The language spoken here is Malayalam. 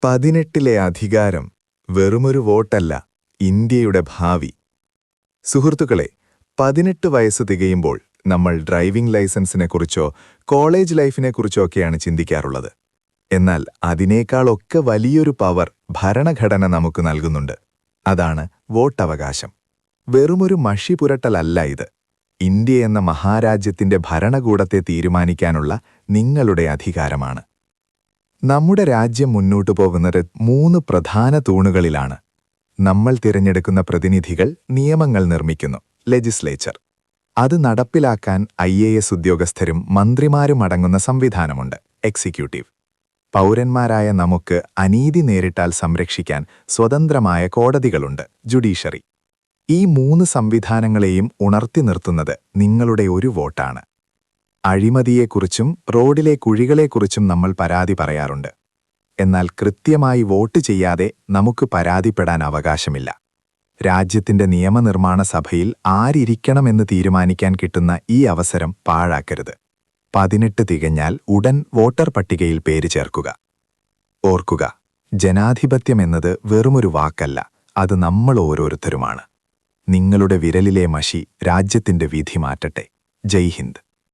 18 അധികാരം വെറുമൊരു വോട്ടല്ല, ഇന്ത്യയുടെ ഭാവി. സുഹൃത്തുക്കളെ, 18 വയസ്സ് തികയുമ്പോൾ നമ്മൾ ഡ്രൈവിംഗ് ലൈസൻസിനെക്കുറിച്ചോ കോളേജ് ലൈഫിനെക്കുറിച്ചോ ഒക്കെയാണ് ചിന്തിക്കാറുള്ളത്. എന്നാൽ അതിനേക്കാളൊക്കെ വലിയൊരു പവർ ഭരണഘടന നമുക്ക് നൽകുന്നുണ്ട്. അതാണ് വോട്ടവകാശം. വെറുമൊരു മഷി പുരട്ടലല്ല ഇത്. ഇന്ത്യ എന്ന മഹാരാജ്യത്തിന്റെ ഭരണകൂടത്തെ തീരുമാനിക്കാനുള്ള നിങ്ങളുടെ അധികാരമാണ്. നമ്മുടെ രാജ്യം മുന്നോട്ടു പോകുന്നത് 3 പ്രധാന തൂണുകളിലാണ്. നമ്മൾ തിരഞ്ഞെടുക്കുന്ന പ്രതിനിധികൾ നിയമങ്ങൾ നിർമ്മിക്കുന്നു, ലെജിസ്ലേച്ചർ. അത് നടപ്പിലാക്കാൻ IAS ഉദ്യോഗസ്ഥരും മന്ത്രിമാരും അടങ്ങുന്ന സംവിധാനമുണ്ട്, എക്സിക്യൂട്ടീവ്. പൗരന്മാരായ നമുക്ക് അനീതി നേരിട്ടാൽ സംരക്ഷിക്കാൻ സ്വതന്ത്രമായ കോടതികളുണ്ട്, ജുഡീഷ്യറി. ഈ 3 സംവിധാനങ്ങളെയും ഉണർത്തി നിർത്തുന്നത് നിങ്ങളുടെ ഒരു വോട്ടാണ്. അഴിമതിയെക്കുറിച്ചും റോഡിലെ കുഴികളെക്കുറിച്ചും നമ്മൾ പരാതി പറയാറുണ്ട്. എന്നാൽ കൃത്യമായി വോട്ട് ചെയ്യാതെ നമുക്ക് പരാതിപ്പെടാൻ അവകാശമില്ല. രാജ്യത്തിന്റെ നിയമനിർമ്മാണ സഭയിൽ ആരിരിക്കണമെന്ന് തീരുമാനിക്കാൻ കിട്ടുന്ന ഈ അവസരം പാഴാക്കരുത്. 18 തികഞ്ഞാൽ ഉടൻ വോട്ടർ പട്ടികയിൽ പേര് ചേർക്കുക. ഓർക്കുക, ജനാധിപത്യമെന്നത് വെറുമൊരു വാക്കല്ല, അത് നമ്മൾ ഓരോരുത്തരുമാണ്. നിങ്ങളുടെ വിരലിലെ മഷി രാജ്യത്തിന്റെ വിധി മാറ്റട്ടെ. ജയ് ഹിന്ദ്.